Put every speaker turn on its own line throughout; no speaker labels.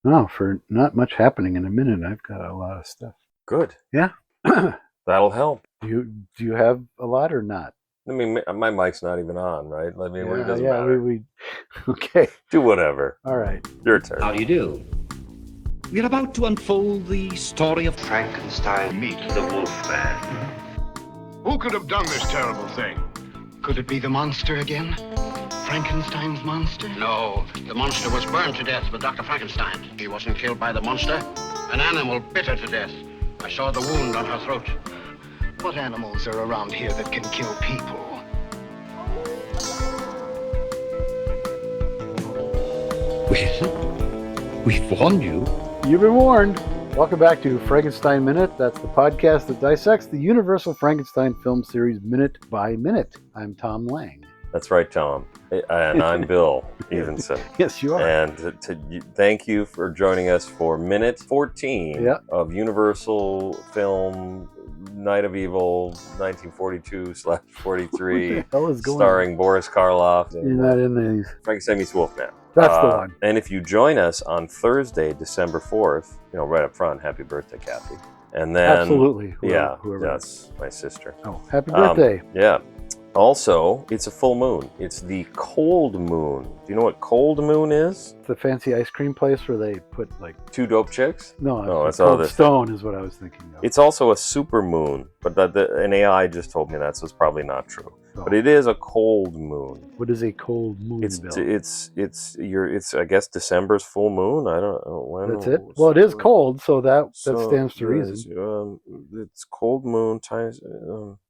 No, for not much happening in a minute, I've got a lot of stuff.
Good.
Yeah.
That'll help.
Do you have a lot or not?
I mean, my mic's not even on, right? I mean, it doesn't
Yeah.
matter.
We okay.
Do whatever.
All right.
Your turn.
How do you do? We're about to unfold the story of Frankenstein.
Meet the Wolfman.
Who could have done this terrible thing?
Could it be the monster again? Frankenstein's monster?
No, the monster was burned to death with Dr. Frankenstein. He wasn't killed by the monster. An animal bit her to death. I saw the wound on her throat.
What animals are around here that can kill people?
Well, we've warned you.
You've been warned. Welcome back to Frankenstein Minute. That's the podcast that dissects the Universal Frankenstein film series minute by minute. I'm Thom Lang.
That's right, Tom. And I'm Bill Evenson.
Yes, you are.
And thank you for joining us for minute 14 of Universal film Night of Evil 1942/43, starring Boris Karloff.
You're not in these.
Frankenstein meets Wolfman.
That's the one.
And if you join us on Thursday, December 4th, right up front, happy birthday, Kathy. And then,
absolutely.
Whoever. That's my sister.
Oh, happy birthday.
Yeah. Also, it's a full moon. It's the cold moon. Do you know what cold moon is?
The fancy ice cream place where they put like
2 dope chicks?
No, it's Cold Stone is what I was thinking of.
It's also a super moon, but an AI just told me that, so it's probably not true.
Oh.
But it is a cold moon.
What is a cold moon, Bill?
It's I guess December's full moon. I don't know when.
That's it. Well, it is cold, so that stands to reason.
It's cold moon times.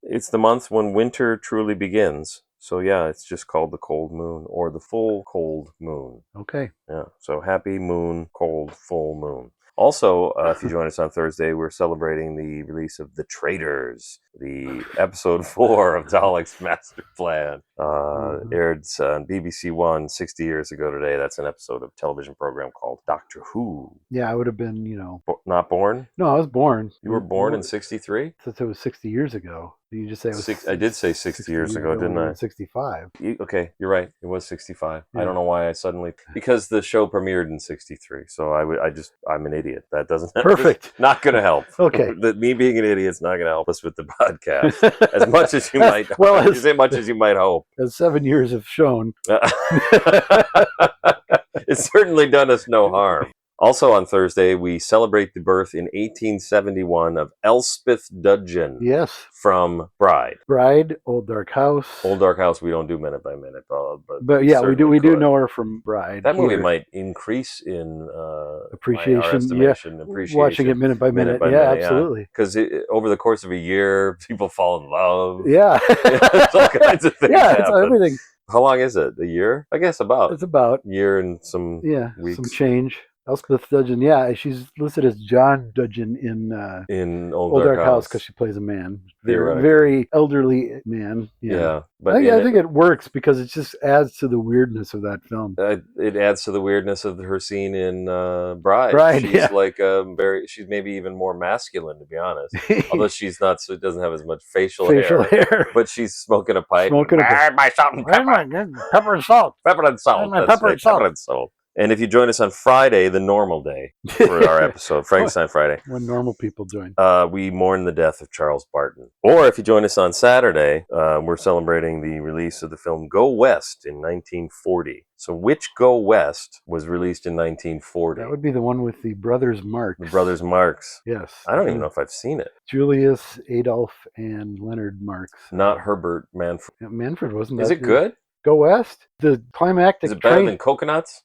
It's the month when winter truly begins. So yeah, it's just called the cold moon or the full cold moon.
Okay.
Yeah. So happy moon, cold full moon. Also, if you join us on Thursday, we're celebrating the release of The Traitors, the episode 4 of Dalek's Master Plan. Aired on BBC One 60 years ago today. That's an episode of a television program called Doctor Who.
Yeah, I would have been,
Not born?
No, I was born.
You were born in 63?
Since it was 60 years ago. Did you just say it was
I did say 60 years ago, didn't I?
65.
Okay, you're right. It was 65.
Yeah.
I don't know why I suddenly... Because the show premiered in 63. So I'm an idiot. That doesn't...
Perfect.
Not going to help.
Okay.
Me being an idiot's not going to help us with the podcast. As much as you might... as much as you might hope.
As 7 years have shown.
It's certainly done us no harm. Also on Thursday, we celebrate the birth in 1871 of Elspeth Dudgeon.
Yes.
From Bride.
Bride, Old Dark House.
Old Dark House, we don't do minute by minute.
But yeah, we do know her from Bride.
That movie might increase in
appreciation.
Appreciation.
Watching it minute by minute. Absolutely.
Because over the course of a year, people fall in love.
Yeah.
All kinds of things happen.
It's everything.
How long is it? A year? I guess about.
It's about.
Year and some weeks.
Some change. Elspeth Dudgeon, she's listed as John Dudgeon in
Old Dark House
because she plays a man, very elderly man.
Yeah,
but I think it works because it just adds to the weirdness of that film.
It adds to the weirdness of her scene in Bride.
She's
she's maybe even more masculine, to be honest. Although she's not, so it doesn't have as much facial hair. But she's smoking a pipe. My salt and pepper.
Pepper and salt.
Pepper and salt.
Pepper and salt.
And if you join us on Friday, the normal day for our episode, Frankenstein Friday.
When normal people join.
We mourn the death of Charles Barton. Or if you join us on Saturday, we're celebrating the release of the film Go West in 1940. So which Go West was released in 1940?
That would be the one with the Brothers Marx.
The Brothers Marx.
Yes.
I don't even know if I've seen it.
Julius, Adolf, and Leonard Marx.
Not Herbert Manfred.
Manfred wasn't that.
Is it good?
Go West? The climactic
Is it better than Coconuts?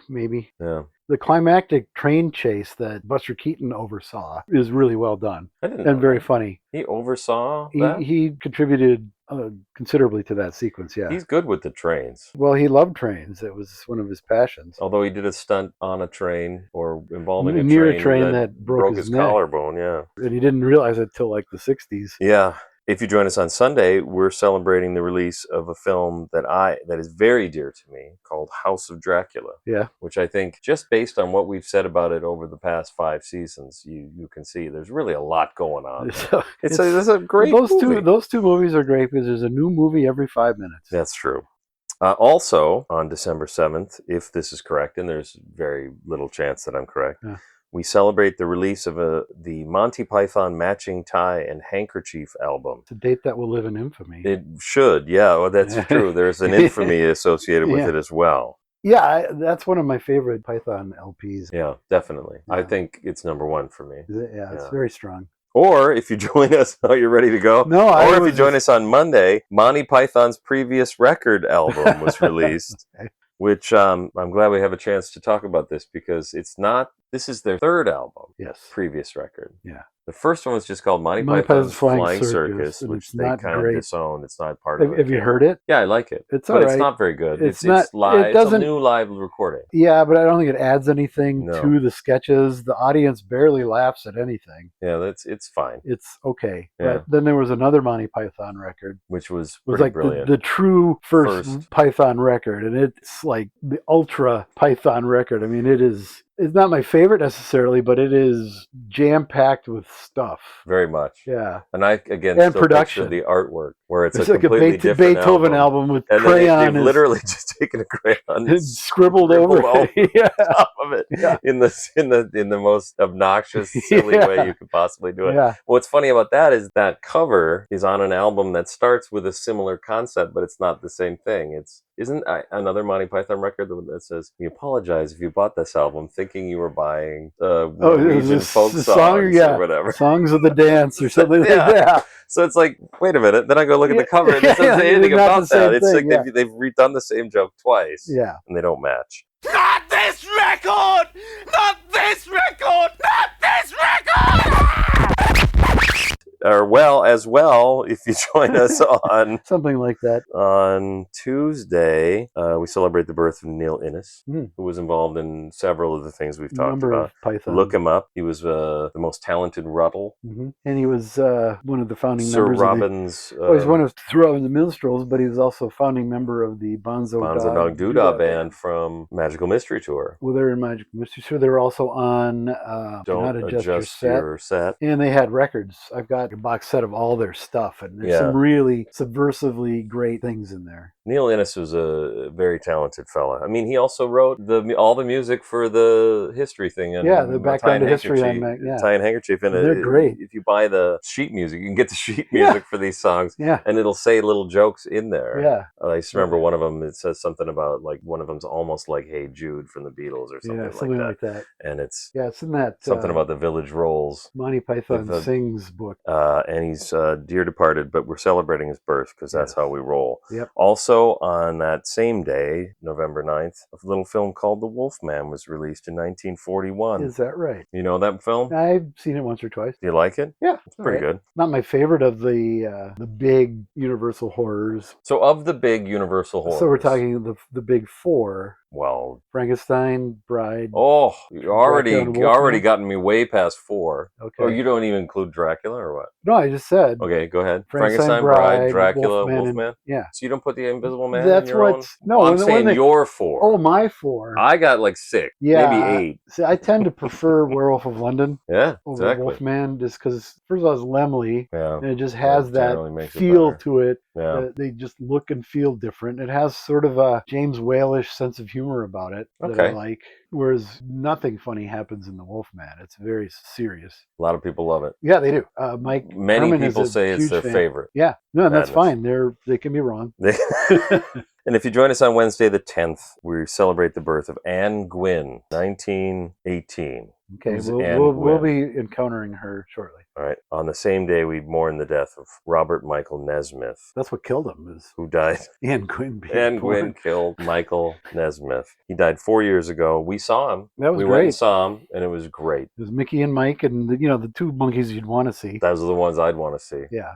Maybe.
Yeah.
The climactic train chase that Buster Keaton oversaw is really well done and very funny.
He oversaw that?
He contributed considerably to that sequence, yeah.
He's good with the trains.
Well, he loved trains. It was one of his passions.
Although he did a stunt on a train or involving
near a train that broke his
collarbone, yeah.
And he didn't realize it till like the 60s.
Yeah. If you join us on Sunday, we're celebrating the release of a film that is very dear to me called House of Dracula.
Yeah.
Which I think, just based on what we've said about it over the past 5 seasons, you can see there's really a lot going on.
So
it's a great movie.
Those two movies are great because there's a new movie every 5 minutes.
That's true. Also, on December 7th, if this is correct, and there's very little chance that I'm correct,
Yeah.
we celebrate the release of the Monty Python Matching Tie and Handkerchief album.
It's a date that will live in infamy.
It should, yeah, well, that's true. There's an infamy associated with
Yeah.
it as well.
Yeah, that's one of my favorite Python LPs.
Yeah, definitely. I
Yeah.
think it's number one for me.
Yeah, it's
Yeah.
very strong.
Or if you join us, oh, you're ready to go?
No,
or if you join us on Monday, Monty Python's previous record album was released,
Okay.
which I'm glad we have a chance to talk about this because this is their third album,
Yes.
previous record.
Yeah.
The first one was just called Monty
Monty
Python's
Python's
Flying Circus,
and
which
it's
they
not
kind of
great.
disowned. It's not part of it.
Have you heard it?
Yeah, I like it.
It's
but
all
it's
right.
not very good.
It's
It's
not-
live.
it
It's a
doesn't-
new live recording.
Yeah, but I don't think it adds anything
No.
to the sketches. The audience barely laughs at anything.
Yeah, it's fine.
It's okay.
Yeah.
But then there was another Monty Python record.
Which was
It was
pretty
like
brilliant.
the true first
First.
Python record, and it's like the ultra Python record. I mean, it's not my favorite necessarily, but it is jam-packed with stuff.
Very much.
Yeah.
And I, again,
And
still
production.
picture the artworwork where it's
It's
a
like a
completely different
Beethoven album with
And then
crayon
they've literally just taken a crayon and
and scribbled over
scribbled
it. Yeah.
top of it
Yeah.
in the most obnoxious, silly
Yeah.
way you could possibly do it.
Yeah.
What's funny about that is that cover is on an album that starts with a similar concept, but it's not the same thing. Isn't another Monty Python record that says, "We apologize if you bought this album thinking you were buying Norwegian folk songs or whatever."
Songs of the Dance or something
Yeah.
like that.
So it's like, wait a minute. Then I go look at the cover, and it doesn't
Yeah,
say anything
not
about
the same
that. It's
thing,
like they've redone the same joke twice,
Yeah.
and they don't match.
Not this record! Not this record! Not this record!
As well, if you join us
Something like that.
on Tuesday, we celebrate the birth of Neil Innes,
Mm.
who was involved in several of the things we've talked
Number
about.
of Python.
Look him up. He was the most talented Ruddle.
Hmm. And he was one of the founding
Sir
members
Robin's
of he's one of the Minstrels, but he was also a founding member of the Bonzo
Dog Doodah band from Magical Mystery Tour.
Well, they're in Magic Mystery Tour. They were also on
Don't
Not Adjust
adjust
Your Set.
your set.
And they had records. I've got a box set of all their stuff, and there's
Yeah.
some really subversively great things in there.
Neil Innes was a very talented fella. I mean, he also wrote all the music for the history thing. And
Yeah, the background to history on
Tie and Handkerchief. And
They're great.
If you buy the sheet music, you can get the sheet music for these songs.
Yeah.
And it'll say little jokes in there.
Yeah.
I just remember one of them, it says something about, like, one of them's almost like Hey Jude from the Beatles or something,
Yeah, something
like
like that.
And it's
Yeah, it's in that
something about the village rolls.
Monty Python
the-
Sings book.
And he's dear departed, but we're celebrating his birth because that's
Yes.
how we roll.
Yep.
Also, on that same day, November 9th, a little film called The Wolfman was released in 1941.
Is that right?
You know that film?
I've seen it once or twice.
Do you like it?
Yeah,
It's pretty good.
Not my favorite of the big Universal horrors.
So, of the big Universal horrors.
So we're talking the big four:
Well,
Frankenstein, Bride.
oh, you already
Wolfman.
gotten me way past 4.
Okay.
Oh, you don't even include Dracula or what?
No, I just said.
Okay, go ahead.
Frankenstein,
Bride,
Bride,
Dracula,
Wolfman,
Wolfman.
and- yeah.
So you don't put the Invisible Man
That's
in your own?
what's no.
Well, I'm
when
saying
they-
your 4.
Oh, my 4.
I got like 6,
Yeah,
maybe 8.
See, I tend to prefer Werewolf of London
Yeah,
over
exactly.
Wolfman, just because first of all it's Lemley,
Yeah,
and it just has that
generally makes it
feel
better.
to it.
yeah.
They just look and feel different. It has sort of a James Whale-ish sense of humor about it that I
Okay.
like. Whereas nothing funny happens in the Wolfman. It's very serious.
A lot of people love it.
Yeah, they do. Mike.
Many
Herman is
people
a
say it's
huge
their
fan.
favorite.
Yeah, no, and that's
Madness.
fine. They can be wrong.
And if you join us on Wednesday the 10th, we celebrate the birth of Anne Gwynn, 1918.
Okay,
Who's
we'll,
Anne
we'll
Gwynn?
be encountering her shortly.
All right. On the same day, we mourn the death of Robert Michael Nesmith,
That's what killed him. Is
who died.
Anne Gwynn being
Anne
born.
Gwynn killed Michael Nesmith. He died 4 years ago. We saw him.
That was
we went and
great.
saw him, and it was great.
It was Mickey and Mike, and the two monkeys you'd want to see.
Those are the ones I'd want to see.
Yeah.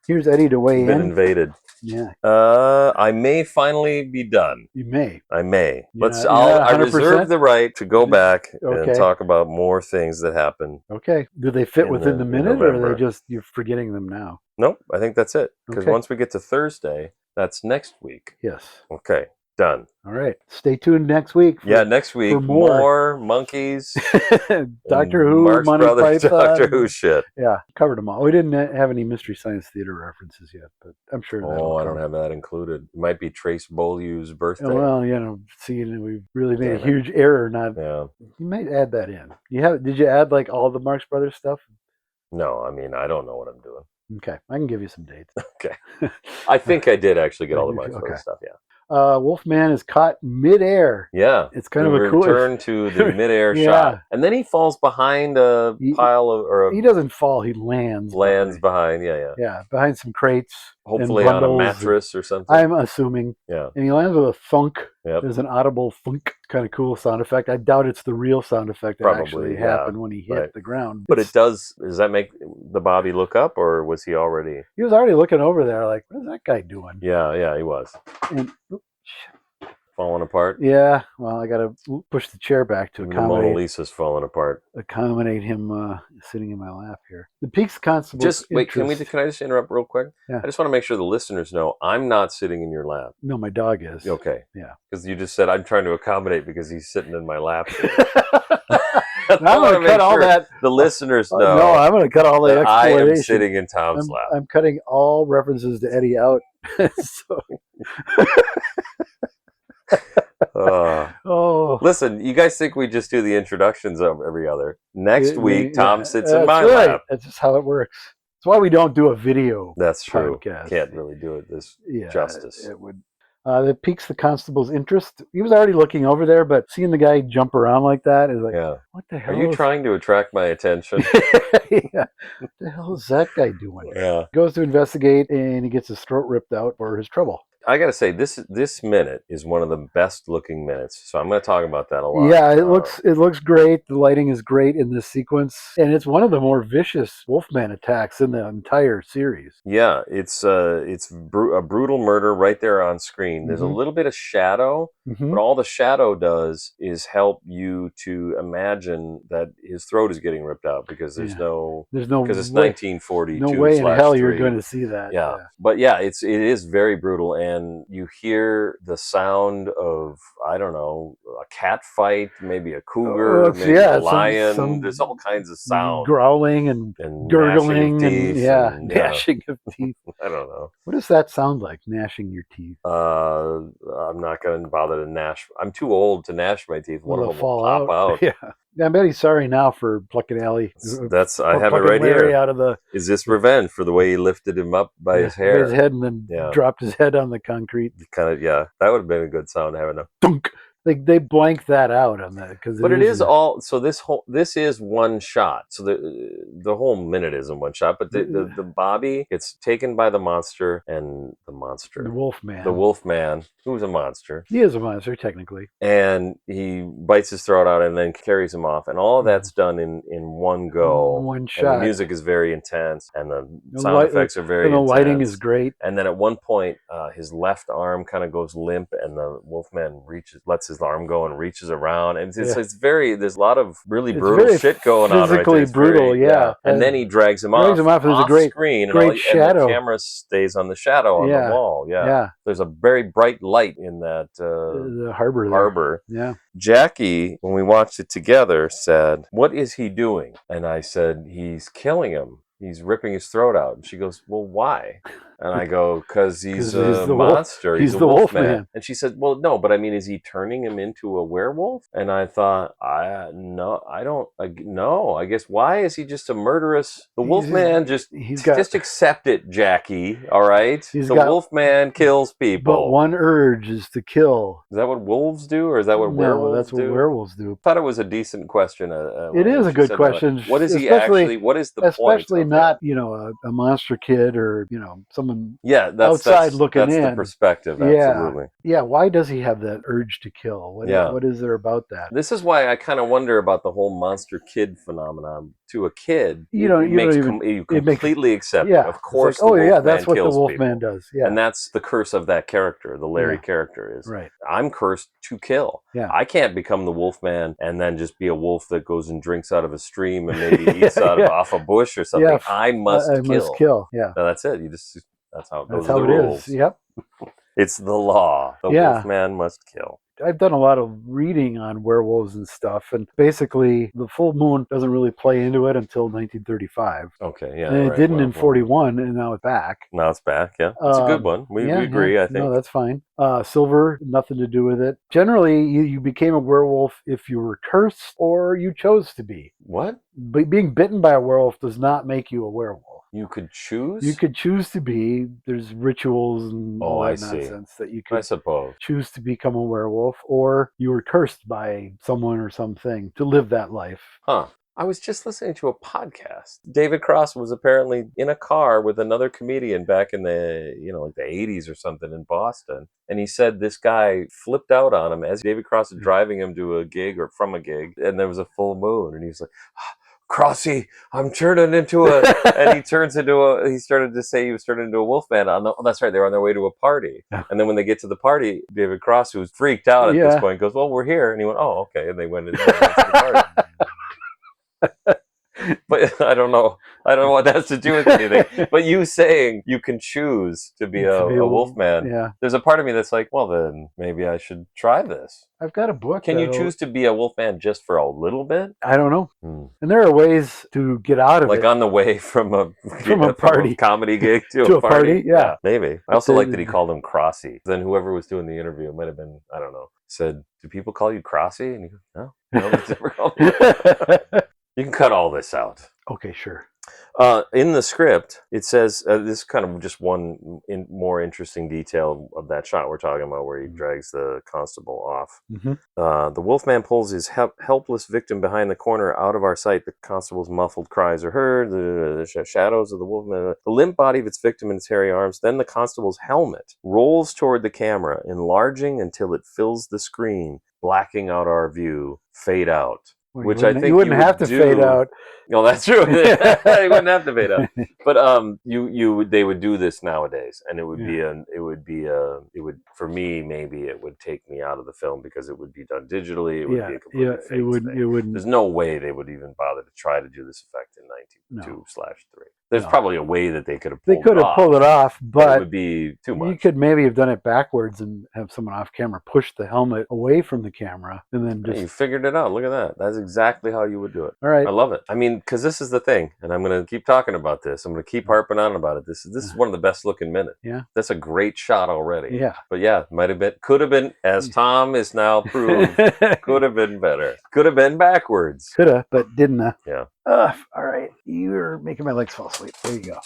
Here's Eddie to weigh
Been
in.
invaded.
Yeah,
I may finally be done.
you may.
I may.
You're
Let's.
not- you're not
I reserve
100%?
the right to go back
Okay.
and talk about more things that happen.
Okay. Do they fit
In
within
the-
the
in
minute, or are
November.
they just you're forgetting them now?
Nope. I think that's it. Because
Okay.
once we get to Thursday, that's next week.
Yes.
Okay. Done.
All right. Stay tuned next week.
Next week, more monkeys.
Doctor Who,
Marx
Monty
Brothers,
Python.
Doctor Who shit.
Yeah, covered them all. We didn't have any Mystery Science Theater references yet, but I'm sure that'll
I
come.
don't have that included. It might be Trace Beaulieu's birthday.
Well, seeing we've really made a huge error. You might add that in. Did you add like all the Marx Brothers stuff?
No, I mean, I don't know what I'm doing.
Okay, I can give you some dates.
Okay. I think I did actually get all the Marx Brothers stuff, yeah.
Wolfman is caught midair.
Yeah.
It's kind of a cool
return to the midair shot. And then he falls behind a pile of...
he doesn't fall, he lands.
Behind, yeah.
Yeah, behind some crates.
Hopefully on a mattress or something.
I'm assuming.
Yeah.
And he lands with a thunk.
Yep.
There's an audible thunk. Kind of cool sound effect. I doubt it's the real sound effect that actually happened when he hit the ground.
But does that make the Bobby look up, or was he already...
He was already looking over there like, what is that guy doing?
Yeah, he was.
And...
falling apart?
Yeah, well, I got to push the chair back to accommodate...
The Mona Lisa's falling apart.
Accommodate him sitting in my lap here. The Peaks Constable...
Wait, can I just interrupt real quick?
Yeah.
I just want to make sure the listeners know I'm not sitting in your lap.
No, my dog is.
Okay.
Yeah.
Because you just said I'm trying to accommodate because he's sitting in my lap.
I'm going to cut all that...
The listeners know.
No, I'm going to cut all the explanation.
I am sitting in Tom's lap.
I'm cutting all references to Eddie out.
Listen, you guys think we just do the introductions of every other? Next week, Tom sits in my lap.
That's just how it works. That's why we don't do a video.
That's true.
Podcast.
Can't really do it this justice.
It would. That piques the constable's interest. He was already looking over there, but seeing the guy jump around like that is like, what the hell?
Are you trying to attract my attention?
Yeah. What the hell is that guy doing?
Yeah.
Goes to investigate, and he gets his throat ripped out for his trouble.
I got to say, this minute is one of the best looking minutes. So I'm going to talk about that a lot.
Yeah, it looks great. The lighting is great in this sequence, and it's one of the more vicious Wolfman attacks in the entire series.
Yeah, it's a brutal murder right there on screen. There's a little bit of shadow, but all the shadow does is help you to imagine that his throat is getting ripped out because because it's 1942.
No way in hell you're going to see that.
Yeah. But yeah, it is very brutal. And you hear the sound of, I don't know, a cat fight, maybe a cougar, maybe a lion. There's all kinds of sound.
Growling and gurgling
and
gnashing of teeth.
I don't know.
What does that sound like, gnashing your teeth?
I'm not going to bother to gnash. I'm too old to gnash my teeth. One of them will pop out.
Yeah. I bet he's sorry now for plucking Allie.
I have it right
Larry
here.
Out of the...
Is this revenge for the way he lifted him up by his hair?
His head and then dropped his head on the concrete.
That would have been a good sound having a
dunk. They blank that out on that
but it is all. So this is one shot. So the whole minute is in one shot. But the Bobby gets taken by the monster, and the Wolfman, who's a monster.
He is a monster technically,
and he bites his throat out and then carries him off, and all of that's done in one go,
one shot.
And the music is very intense, and the sound effects are very.
And the
intense.
lighting is great.
And then at one point, his left arm kind of goes limp, and the Wolfman lets his arm go and reaches around, and it's very. There's a lot of really brutal shit going on.
Physically brutal, yeah.
And then he drags him off.
There's a great
screen,
great shadow.
And the camera stays on the shadow on the wall. Yeah. There's a very bright light in that
the harbor.
Harbor.
Yeah.
Jackie, when we watched it together, said, "What is he doing?" And I said, "He's killing him. He's ripping his throat out." And she goes, "Well, why?" And I go, because he's a monster. He's a wolfman. And she said, "Well, no, but I mean, is he turning him into a werewolf?" And I thought, I guess, why is he just a murderous? The wolfman just accept it, Jackie. All right, the wolfman kills people.
But one urge is to kill.
Is that what wolves do, or is that what werewolves do?
That's what werewolves do.
I thought it was a decent question.
It is a good question.
What is he actually? What is the point?
Especially not, a monster kid or someone
outside
looking in.
That's the perspective. Absolutely.
Yeah. Why does he have that urge to kill? What is there about that?
This is why I kind of wonder about the whole monster kid phenomenon. To a kid, you completely accept.
Yeah,
of course.
Like, that's what the Wolfman does. Yeah,
and that's the curse of that character. The Larry character is
right.
I'm cursed to kill. Yeah, I can't become the Wolfman and then just be a wolf that goes and drinks out of a stream and maybe eats off a bush or something. Yeah, I must kill.
Yeah,
no, that's it. That's how
it is. Yep.
It's the law. The
Yeah.
wolfman must kill.
I've done a lot of reading on werewolves and stuff, and basically the full moon doesn't really play into it until 1935.
Okay, yeah,
And it
right.
didn't
Well,
in 41, and now it's back.
now it's back. Yeah, it's a good one. We agree. I think.
No, that's fine. Silver, nothing to do with it. Generally, you became a werewolf if you were cursed or you chose to be.
What?
Being bitten by a werewolf does not make you a werewolf.
You could choose.
You could choose to be. There's rituals and all
I
that
see.
nonsense that you
I
could
suppose.
choose to become a werewolf, or you were cursed by someone or something to live that life.
Huh. I was just listening to a podcast. David Cross was apparently in a car with another comedian back in the, like the 80s or something in Boston. And he said this guy flipped out on him as David Cross was driving him to a gig or from a gig. And there was a full moon. And he was like, Crossy, I'm turning into a, and he started to say he was turning into a wolfman. That's right, they're on their way to a party. And then when they get to the party, David Cross, who's freaked out at this point, goes, well, we're here. And he went, oh, okay. And they went into the party. But I don't know what that has to do with anything. But you saying you can choose to be a wolfman.
Yeah.
There's a part of me that's like, well, then maybe I should try this.
I've got a book.
Can you choose to be a wolfman just for a little bit?
I don't know. And there are ways to get out of it.
Like on the way from a
party,
comedy gig to a party.
Yeah,
maybe. I also like that he called him Crossy. Then whoever was doing the interview, it might have been, I don't know, said, "Do people call you Crossy?" And he goes, "No, nobody's ever called me." You can cut all this out.
Okay, sure.
In the script, it says this is kind of just one more interesting detail of that shot we're talking about, where he drags the constable off. The wolfman pulls his helpless victim behind the corner out of our sight. The constable's muffled cries are heard. The shadows of the wolfman, the limp body of its victim in its hairy arms. Then the constable's helmet rolls toward the camera, enlarging until it fills the screen, blacking out our view. Fade out.
Well,
which I think
you wouldn't have to fade out.
No, that's true. You wouldn't have to fade out. But they would do this nowadays, and it would for me, maybe it would take me out of the film because it would be done digitally. It would be a completely fake thing.
It wouldn't.
There's no way they would even bother to try to do this effect in 1992/3. There's probably a way that they could have pulled it off,
but
it would be too much.
You could maybe have done it backwards and have someone off camera push the helmet away from the camera, and then just...
You figured it out. Look at that. That's exactly how you would do it.
All right.
I love it. I mean, because this is the thing, and I'm going to keep talking about this. I'm going to keep harping on about it. This is one of the best looking minutes.
Yeah.
That's a great shot already.
Yeah.
But yeah, could have been, as Thom is now proved, could have been better. Could have been backwards.
Could have, but didn't.
Yeah.
All right. You're making my legs fall asleep. There you go.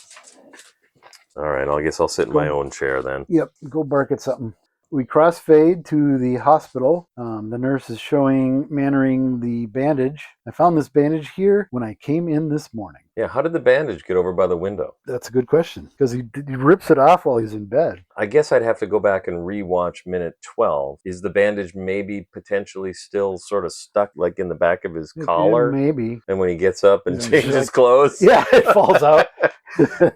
All right. I guess I'll sit in my own chair then.
Yep. Go bark at something. We crossfade to the hospital. The nurse is showing Mannering the bandage. I found this bandage here when I came in this morning.
Yeah, how did the bandage get over by the window?
That's a good question, because he rips it off while he's in bed.
I guess I'd have to go back and rewatch minute 12. Is the bandage maybe potentially still sort of stuck like in the back of his collar?
Maybe.
And when he gets up and changes clothes?
Yeah, it falls out.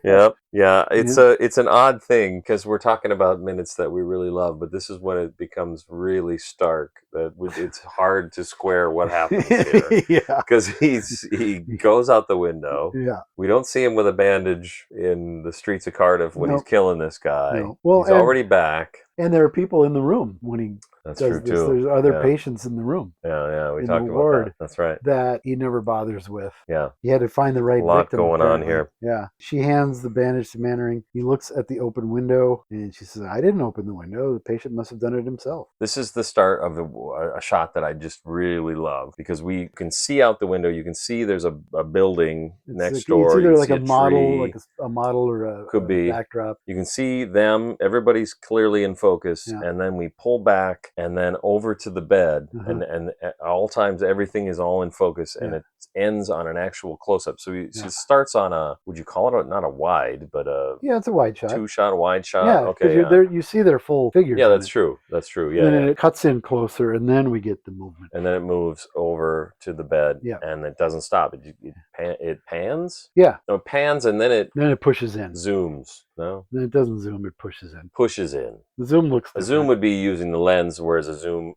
Yep. Yeah, it's an odd thing because we're talking about minutes that we really love, but this is when it becomes really stark. That it's hard to square what happens here.
Yeah,
because he goes out the window.
Yeah,
we don't see him with a bandage in the streets of Cardiff when he's killing this guy.
No. Well,
he's already back.
And there are people in the room when he
That's
does
true
this.
too.
There's other patients in the room.
Yeah, we
in
talked
the
about
ward
that. That's right.
That he never bothers with.
Yeah.
He had to find the right
victim. A lot
victim,
going
apparently.
on here.
Yeah. She hands the bandage to Mannering. He looks at the open window and she says, I didn't open the window. The patient must have done it himself.
This is the start of a shot that I just really love because we can see out the window. You can see there's a building next door.
It's either
you
like a model,
tree.
a model or a backdrop.
You can see them. Everybody's clearly in focus.
Yeah.
And then we pull back and then over to the bed. And at all times, everything is all in focus and it ends on an actual close-up. So it starts on a, would you call it not a wide, but a...
Yeah, it's a wide shot.
Two-shot, wide shot.
Yeah,
okay.
You see their full figures.
Yeah, that's true. That's true. Yeah.
And then it cuts in closer and then we get the movement.
And then it moves over to the bed and it doesn't stop. It it pans.
Yeah.
No, it pans and then it
Then it pushes in.
zooms. No,
Then it doesn't zoom, it pushes in.
pushes in.
The zoom looks
A
different.
zoom would be using the lens, whereas a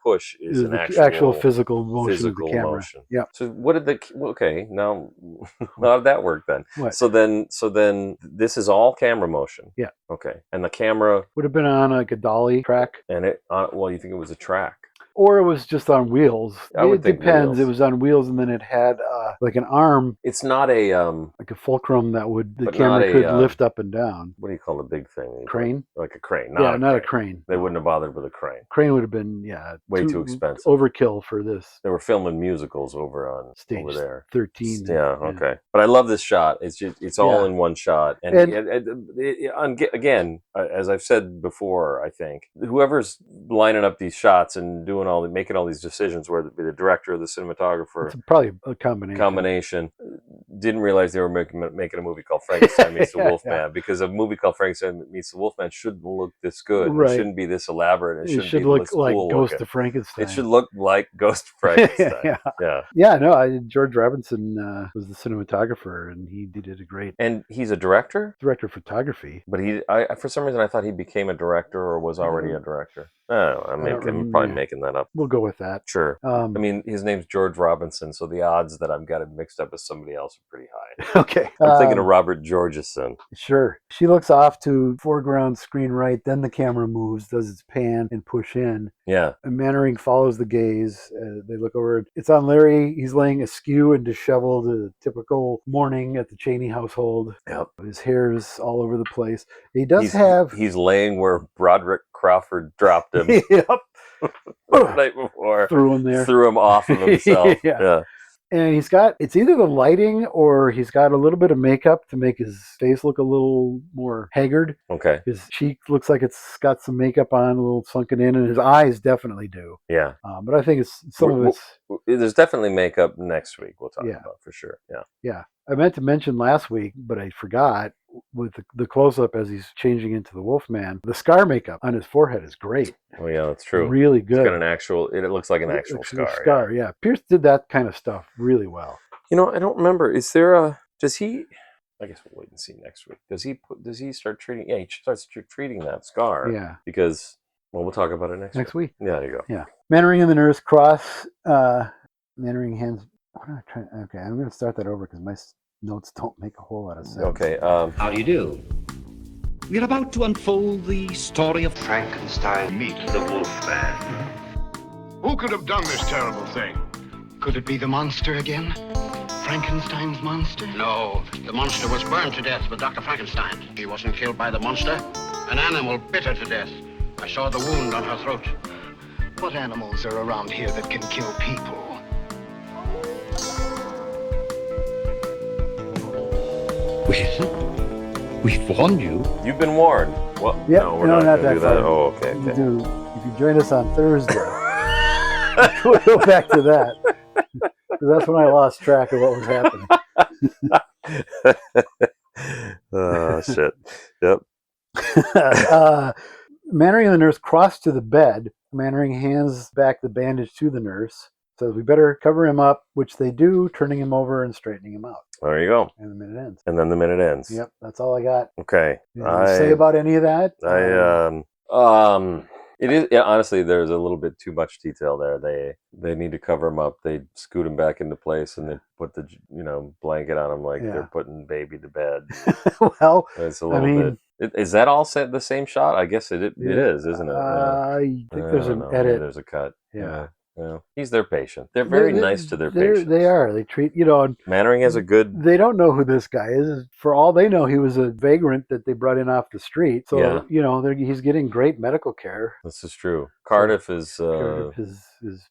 push is an
the
actual
physical motion
physical
of the camera.
motion.
Yeah.
So what did okay, now how did that work then?
What?
So then this is all camera motion.
Yeah.
Okay. And the camera
Would have been on like a dolly track.
and you think it was a track.
Or it was just on wheels.
I would
It
think
depends.
wheels.
It was on wheels, and then it had like an arm,
It's not a
like a fulcrum that the
But
camera
not a,
could lift up and down.
what do you call the big thing?
Crane?
Like a crane.
Yeah, not a crane.
They wouldn't have bothered with a crane.
Crane would have been
Way too expensive.
Overkill for this
They were filming musicals over
stage
there.
13.
Yeah, okay. But I love this shot. It's all
Yeah.
in one shot. And, again, as I've said before, I think whoever's lining up these shots and making all these decisions, whether it be the director or the cinematographer,
It's probably a combination.
didn't realize they were making a movie called Frankenstein Meets the
Yeah,
Wolfman, because a movie called Frankenstein Meets the Wolfman shouldn't look this good.
Right.
It shouldn't be this elaborate.
It should look like
cool
Ghost
looking.
of Frankenstein.
It should look like Ghost of Frankenstein.
Yeah. No, George Robinson was the cinematographer, and he did a great
And he's a director?
director of photography.
But for some reason, I thought he became a director or was already a director. Oh, I'm probably making that up.
We'll go with that.
Sure. I mean, his name's George Robinson, so the odds that I've got it mixed up with somebody else are pretty high.
Okay.
I'm thinking of Robert Georgeson.
Sure. She looks off to foreground screen right, then the camera moves, does its pan and push in.
Yeah.
And Mannering follows the gaze. They look over. It's on Larry. He's laying askew and disheveled, a typical morning at the Cheney household.
Yep.
His hair's all over the place.
He's laying where Broderick Crawford dropped him
Yep.
the night before.
Threw him there.
Threw him off of himself.
Yeah. And it's either the lighting or he's got a little bit of makeup to make his face look a little more haggard.
Okay.
His cheek looks like it's got some makeup on, a little sunken in, and his eyes definitely do.
Yeah.
But I think it's some of it's...
There's definitely makeup next week we'll talk about for sure. Yeah.
Yeah. I meant to mention last week, but I forgot, with the close-up as he's changing into the Wolfman, the scar makeup on his forehead is great.
Oh, yeah, that's true.
Really good.
It's got an actual... It looks like an actual scar.
Scar, yeah. Pierce did that kind of stuff really well.
I don't remember. Is there does he... I guess we'll wait and see next week. Does he start treating... Yeah, he starts treating that scar.
Yeah.
Because... Well, we'll talk about it next week. Yeah, there you go.
Yeah. Mannering and the nurse cross. Mannering hands... Okay, I'm going to start that over because my notes don't make a whole lot of sense.
Okay.
How do you do? We're about to unfold the story of
Frankenstein meets the Wolfman. Who could have done this terrible thing?
Could it be the monster again? Frankenstein's monster?
No, the monster was burned to death with Dr. Frankenstein. He wasn't killed by the monster. An animal bit her to death. I saw the wound on her throat.
What animals are around here that can kill people?
Well, we've warned you.
You've been warned. Well,
Yep,
no, we're not
that
going to do that.
far.
Oh, okay.
If you join us on Thursday, we'll go back to that. Because that's when I lost track of what was happening.
Oh, shit. Yep.
Mannering and the nurse cross to the bed. Mannering hands back the bandage to the nurse. Says we better cover him up, which they do, turning him over and straightening him out.
There you go.
And the minute ends.
And then the minute ends.
Yep, that's all I got.
Okay.
Anything to say about any of that?
It is, yeah, honestly, there's a little bit too much detail there. They need to cover him up. They scoot him back into place and they put the blanket on him like they're putting baby to bed.
Well,
it's a little bit. Is that all set the same shot? I guess it is, isn't it?
I think there's an edit.
Maybe there's a cut.
Yeah.
Yeah. He's their patient. They're very nice to their patients.
They are. They treat,
Mannering has a good...
They don't know who this guy is. For all they know, he was a vagrant that they brought in off the street. So, he's getting great medical care.
This is true. Cardiff is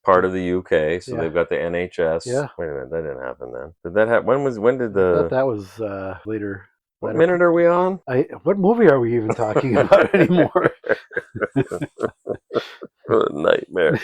part of the UK, so they've got the NHS.
Yeah.
Wait a minute, that didn't happen then. Did that happen? When did the...
I thought that was later.
What minute are we on?
What movie are we even talking about anymore?
What a nightmare.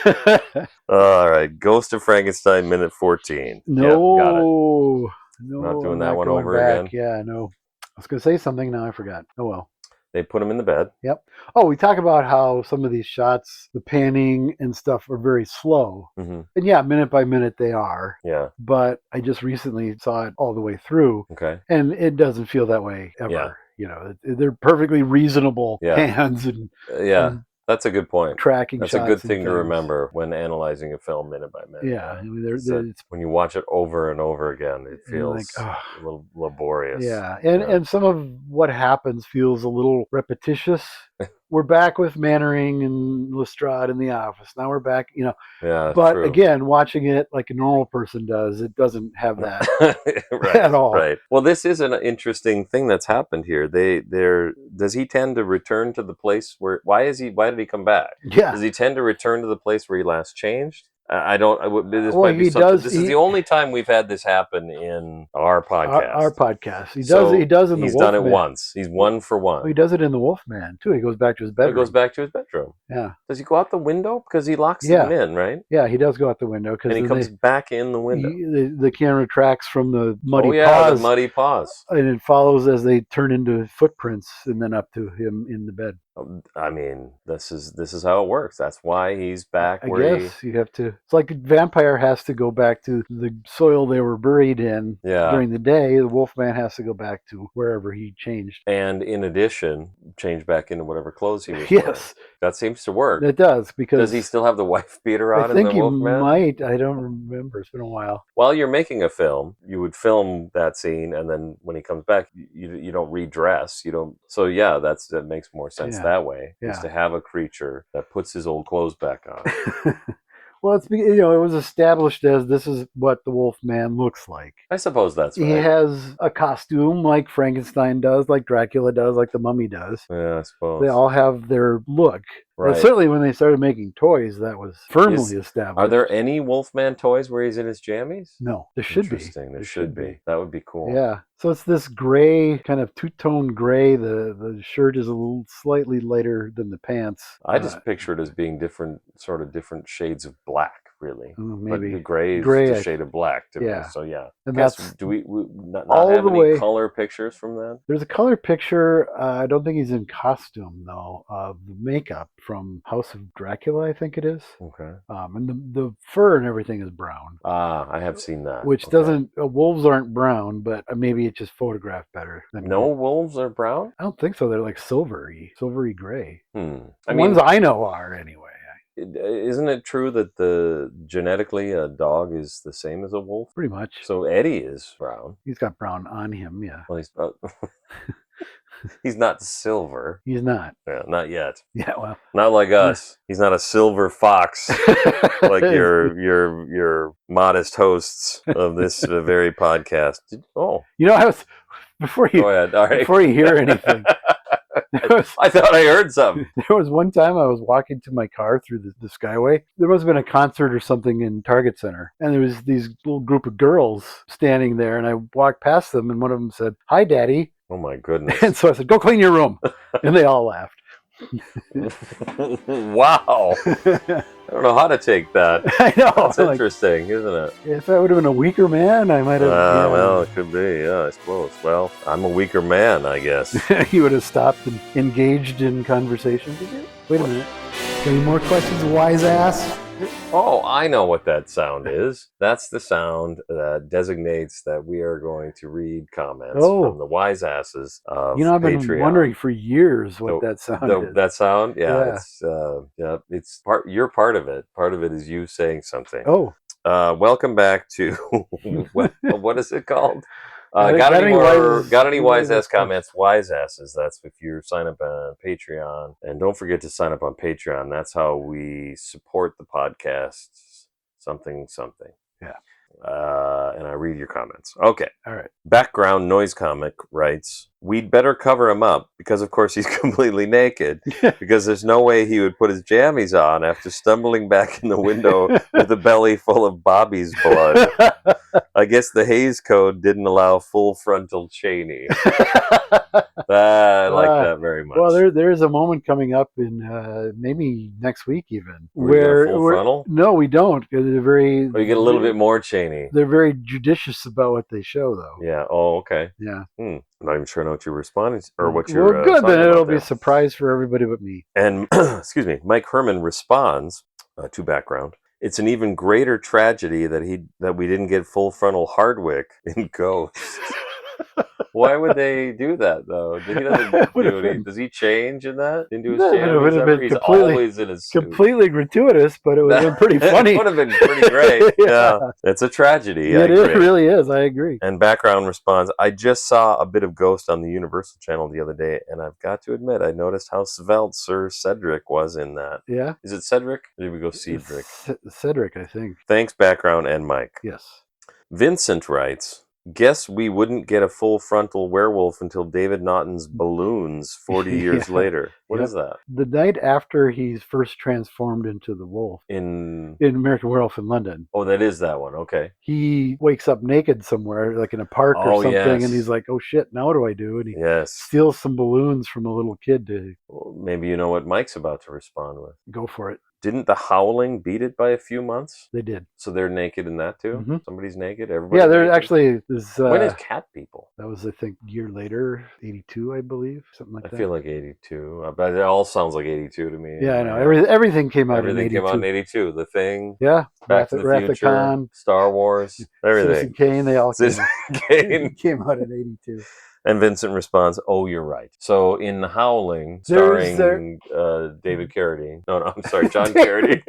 All right. Ghost of Frankenstein, minute 14.
No.
Yep, got it.
No.
Not doing
I'm
that one
going
over
back.
again?
Yeah, no. I was going to say something, now I forgot. Oh, well.
They put him in the bed.
Yep. Oh, we talk about how some of these shots, the panning and stuff, are very slow.
Mm-hmm.
And yeah, minute by minute they are.
Yeah.
But I just recently saw it all the way through,
Okay.
and it doesn't feel that way ever.
Yeah.
You know, they're perfectly reasonable
Yeah.
pans and
Yeah. That's a good point.
tracking
That's
shots.
a good
and
thing to
things.
remember when analyzing a film minute by minute.
Yeah, I mean,
Is that when you watch it over and over again, it feels
like,
a little laborious.
yeah, and some of what happens feels a little repetitious. We're back with Mannering and Lestrade in the office. Now we're back, you know.
Yeah,
But
true.
again, watching it like a normal person does, it doesn't have that
right,
at all.
Right. Well, this is an interesting thing that's happened here. Does he tend to return to the place where? Why did he come back?
Yeah.
Does he tend to return to the place where he last changed? I don't. This
Well,
might be
he
something.
does-
This
he-
is the only time we've had this happen in our podcast.
Our podcast. He does.
So
He does in the
He's
Wolfman.
done it once. He's one for one.
He does it in the Wolfman too. He goes back to his bedroom.
He goes back to his bedroom.
Yeah.
Does he go out the window because he locks
Yeah.
him in, right?
Yeah, he does go out the window because
And he comes back in the window.
the camera tracks from the muddy
the
paws,
muddy paws.
and it follows as they turn into footprints, and then up to him in the bed.
I mean, this is how it works. That's why he's back
I
where
guess you have to. It's like a vampire has to go back to the soil they were buried in during the day. The Wolfman has to go back to wherever he changed.
and in addition, change back into whatever clothes he was wearing.
Yes,
That seems to work.
it does because
Does he still have the wife beater on
I think
in
he
the Wolfman?
might. I don't remember. It's been a while.
While you're making a film, you would film that scene, and then when he comes back, you don't redress. You don't. So yeah, that makes more sense that way. Is
Yeah.
to have a creature that puts his old clothes back on.
Well, it was established as this is what the Wolfman looks like.
I suppose that's right.
He has a costume like Frankenstein does, like Dracula does, like the Mummy does.
Yeah, I suppose.
They all have their look.
Right.
And certainly when they started making toys, that was firmly established.
Are there any Wolfman toys where he's in his jammies?
No, there should be.
Interesting. There should be. That would be cool.
Yeah. So it's this gray, kind of two-tone gray. The shirt is a little slightly lighter than the pants.
I just picture it as being different shades of black, really.
Maybe.
But the gray is
Gray,
a shade of black to me.
yeah.
So yeah.
And
Guess,
that's
do we not
all
have
the
any
way-
color pictures from that?
There's a color picture. I don't think he's in costume, though, of the makeup from House of Dracula, I think it is.
Okay.
And the fur and everything is brown.
I have seen that.
Which
Okay.
doesn't, wolves aren't brown, but maybe it's just photographed better.
No wolves are brown?
I don't think so. They're like silvery gray.
The
The ones I know are, anyway.
Isn't it true that genetically a dog is the same as a wolf?
Pretty much.
So Eddie is brown.
He's got brown on him, yeah.
Well, he's not silver.
He's not.
Yeah, not yet.
Yeah, well.
Not like us. He's not a silver fox like your modest hosts of this very podcast.
I was before you
Go ahead. All right.
before you hear anything.
I thought I heard something.
There was one time I was walking to my car through the Skyway. There must have been a concert or something in Target Center. And there was these little group of girls standing there. And I walked past them and one of them said, "Hi, Daddy."
Oh, my goodness.
And so I said, "Go clean your room." And they all laughed.
Wow. I don't know how to take that.
I know.
That's interesting, isn't it?
If I would have been a weaker man, I might have.
Well, it could be. Yeah, I suppose. Well, I'm a weaker man, I guess.
You would have stopped and engaged in conversation. Wait a minute. Got any more questions, wise ass?
Oh, I know what that sound is. That's the sound that designates that we are going to read comments from the wise asses of
I've been
Patreon.
wondering for years what that sound is.
That sound? Yeah.
Yeah.
It's part. You're part of it. Part of it is you saying something.
Oh.
Welcome back to what is it called?
Got
Got any wise ass comments? Wise asses. That's if you sign up on Patreon, and don't forget to sign up on Patreon. That's how we support the podcast. Something.
Yeah.
And I read your comments. Okay.
All right.
Background Noise Comic writes, "We'd better cover him up because, of course, he's completely naked. Because there's no way he would put his jammies on after stumbling back in the window with a belly full of Bobby's blood." I guess the Hays Code didn't allow full frontal Cheney. I like that very much.
Well, there is a moment coming up in maybe next week even
We got full frontal?
No, we don't. 'Cause they're very.
Or you get a little bit more Cheney.
They're very judicious about what they show, though.
Yeah. Oh, okay.
Yeah.
I'm not even sure I know what you're responding to, or what you're.
Well, good.
talking
Then
about
it'll
there.
be a surprise for everybody but me.
And excuse me, Mike Herman responds to background. It's an even greater tragedy that we didn't get full frontal Hardwick in Ghost. Why would they do that though? Does he change in that? Into his
would have been
He's always in his suit.
completely gratuitous, but it would have been pretty funny.
It would have been pretty great. Yeah. It's a tragedy.
It really is. I agree.
And background responds, I just saw a bit of Ghost on the Universal Channel the other day, and I've got to admit, I noticed how svelte Sir Cedric was in that.
Yeah.
Is it Cedric? Or did we go Cedric?
Cedric, I think.
Thanks, background and Mike.
Yes.
Vincent writes, guess we wouldn't get a full frontal werewolf until David Naughton's Balloons 40 years later. What is that?
The night after he's first transformed into the wolf
In
American Werewolf in London.
Oh, that is that one. Okay.
He wakes up naked somewhere, like in a park or something,
yes.
and he's like, oh shit, now what do I do? And he
Yes.
steals some balloons from a little kid to
Well, maybe you know what Mike's about to respond with.
go for it.
Didn't The Howling beat it by a few months?
They did.
So they're naked in that too?
Mhm.
Somebody's naked? Everybody?
Yeah, there
naked?
actually is.
When is Cat People?
That was, I think, a year later, 82, I believe, something like that.
I feel like 82. But it all sounds like 82 to me.
Yeah, I know. Everything came out
Everything
in 82.
came out in 82. The Thing,
Yeah.
Back to the
Wrath of
Future,
Khan,
Star Wars, everything.
Citizen Kane, they all
Citizen Kane.
came out in 82.
And Vincent responds, oh, you're right. So in The Howling,
There's
starring David Carradine. No, I'm sorry, John Carradine.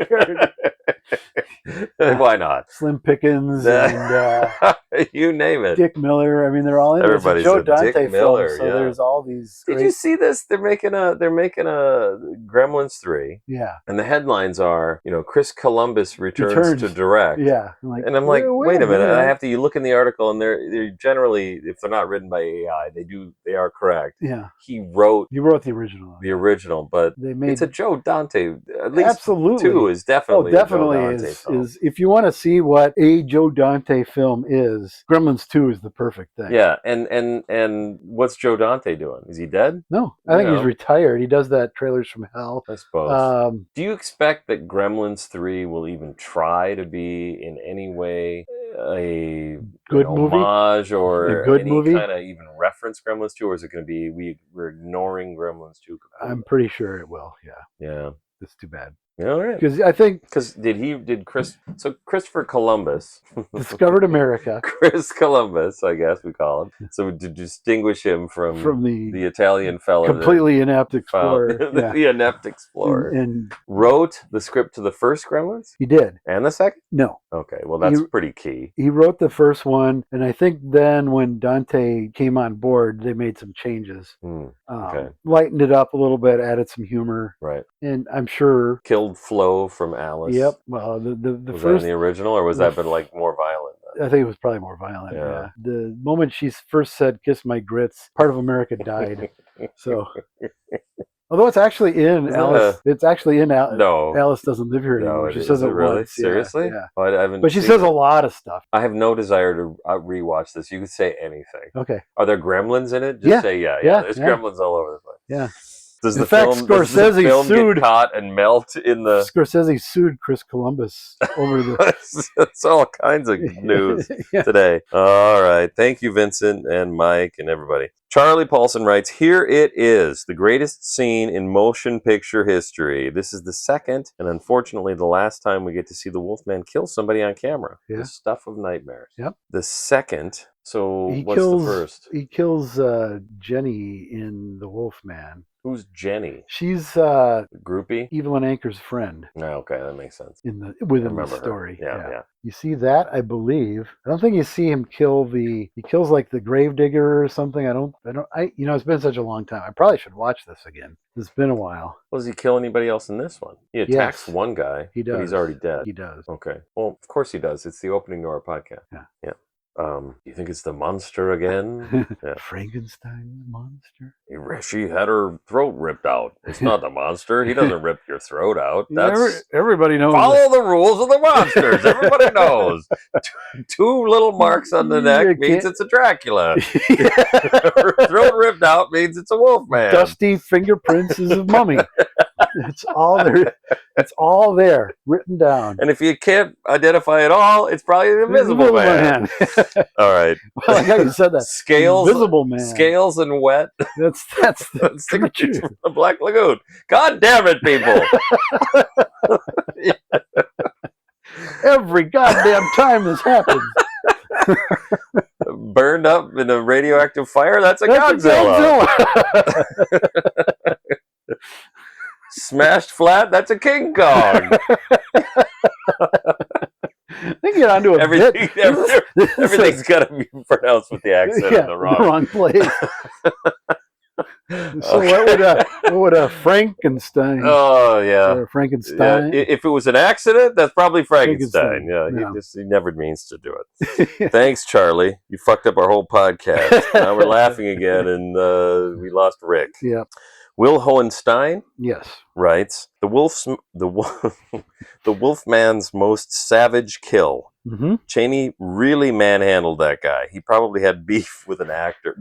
Why not?
Slim Pickens and
You name it.
Dick Miller. I mean, they're all in this.
Everybody's
Joe
a
Dante
Dick
film,
Miller,
so
yeah.
there's all these.
Did you see this? They're making a Gremlins 3.
Yeah.
And the headlines are, Chris Columbus returns to direct.
Yeah.
And I'm like, wait a minute. And you look in the article, and they're generally, if they're not written by AI, they are correct.
Yeah.
He wrote
the original.
but
They made
it's a Joe Dante. At least
absolutely
2 is definitely a Joe Dante
is
film.
is if you want to see what a Joe Dante film is, Gremlins 2 is the perfect thing.
Yeah, and what's Joe Dante doing? Is he dead?
No, I think he's retired. He does that Trailers from Hell.
I suppose.
Do
you expect that Gremlins 3 will even try to be in any way a
good movie,
homage, or
a good
any
movie,
kind of even reference Gremlins 2, or is it going to be we're ignoring Gremlins 2?
I'm pretty sure it will. Yeah.
Yeah.
It's too bad.
All right.
Because I think
Christopher Columbus
discovered America.
Chris Columbus, I guess we call him. So to distinguish him from the Italian fellow,
completely inept explorer,
the inept explorer,
and
wrote the script to the first Gremlins.
He did,
and the second.
No.
Okay, well that's pretty key.
He wrote the first one, and I think then when Dante came on board, they made some changes.
Okay.
Lightened it up a little bit, added some humor.
Right.
And I'm sure
killed Flo from Alice.
Yep. Well, the
was
first
that in the original, or was that been like more violent?
I think it was probably more violent. Yeah. The moment she first said "kiss my grits," part of America died. So. Although it's actually in Alice, it's actually in Alice.
No,
Alice doesn't live here anymore. She says it
really
once.
Seriously.
Yeah.
Oh, I haven't.
But she says a lot of stuff.
I have no desire to rewatch this. You could say anything.
Okay.
Are there gremlins in it? Just say yeah. There's gremlins all over the place.
Yeah.
Does
in
the
fact,
film,
Scorsese
does the film
sued,
get caught and melt in the?
Scorsese sued Chris Columbus over the.
It's all kinds of news today. All right, thank you, Vincent and Mike and everybody. Charlie Paulson writes, "Here it is, the greatest scene in motion picture history. This is the second, and unfortunately the last time we get to see the Wolfman kill somebody on camera. The stuff of nightmares.
Yep.
The second. So what's the first?
He kills Jenny in The Wolfman.
Who's Jenny?
She's
groupie,
Evelyn Anchor's friend.
Oh, okay, that makes sense.
Within the story.
Yeah.
You see that, I believe. I don't think you see him kill he kills like the gravedigger or something. It's been such a long time. I probably should watch this again. It's been a while.
Well, does he kill anybody else in this one? He attacks one guy.
He does.
But he's already dead.
He does.
Okay. Well, of course he does. It's the opening to our podcast.
Yeah.
You think it's the monster again? Yeah.
Frankenstein monster.
She had her throat ripped out. It's not the monster. He doesn't rip your throat out. That's
Everybody knows.
follow the rules of the monsters. Everybody knows. Two little marks on the neck means it's a Dracula. Her throat ripped out means it's a Wolfman.
Dusty fingerprints is a mummy. It's all there. It's all there, written down.
And if you can't identify it all, it's probably the Invisible Man. All right.
Well, like how you said that.
Scales,
Invisible Man.
Scales and wet.
That's
That's the creature from the Black Lagoon. God damn it, people!
Every goddamn time this happens.
Burned up in a radioactive fire. That's a Godzilla. Smashed flat. That's a King Kong.
They get onto a
Everything,
bit.
everything's got to be pronounced with the accent in the wrong
place. So what would a Frankenstein?
Oh yeah,
or Frankenstein.
Yeah. If it was an accident, that's probably Frankenstein. Yeah, he never means to do it. Thanks, Charlie. You fucked up our whole podcast. Now we're laughing again, and we lost Rick.
Yeah.
Will Hohenstein writes the Wolfman's most savage kill.
Mm-hmm.
Chaney really manhandled that guy. He probably had beef with the actor.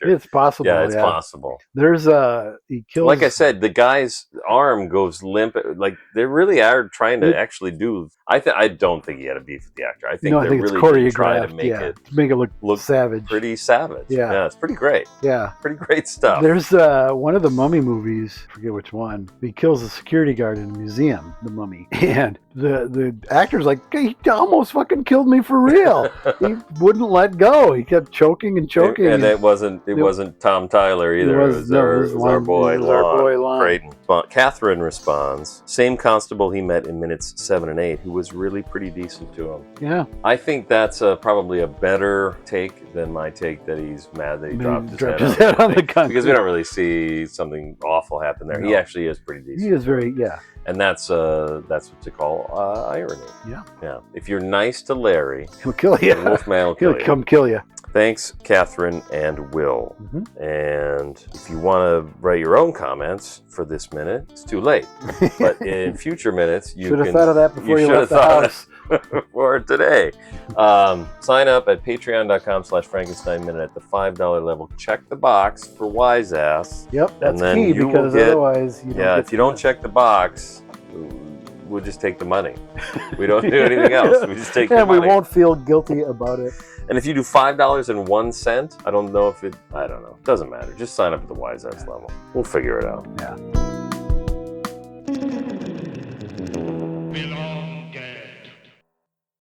It's possible.
Yeah, it's possible.
There's he kills.
Like I said, the guy's arm goes limp. Like they really are trying to actually do. I don't think he had a beef with the actor. I think they're
it's
really trying to make it
look savage,
pretty savage.
Yeah,
it's pretty great.
Yeah,
pretty great stuff.
There's one of the Mummy movies. I forget which one. He kills a security guard in a museum. The Mummy, and the actor's like, he almost fucking killed me for real. He wouldn't let go. He kept choking and choking.
And it wasn't Tom Tyler either. It was our boy Lon Creighton. Catherine responds, same constable he met in minutes 7 and 8, who was really pretty decent to him.
Yeah.
I think that's probably a better take than my take that he's mad that he dropped his head on the concrete. Because we don't really see something awful happen there. No. He actually is pretty decent.
He is very,
And that's what you call irony.
Yeah.
Yeah. If you're nice to Larry,
he'll kill you.
The Wolfman will kill you.
He'll come kill you.
Thanks, Catherine and Will. Mm-hmm. And if you want to write your own comments for this minute, it's too late. But in future minutes, you
should have thought of that before you left the house.
For today. Sign up at patreon.com/Frankenstein Minute at the $5 level. Check the box for Wise Ass.
Yep, that's key because otherwise you don't get
if you don't check the box, we'll just take the money. We don't do anything else. We just take the money.
And we won't feel guilty about it.
And if you do $5.01, I don't know. It doesn't matter. Just sign up at the Wise Ass level. We'll figure it out.
Yeah.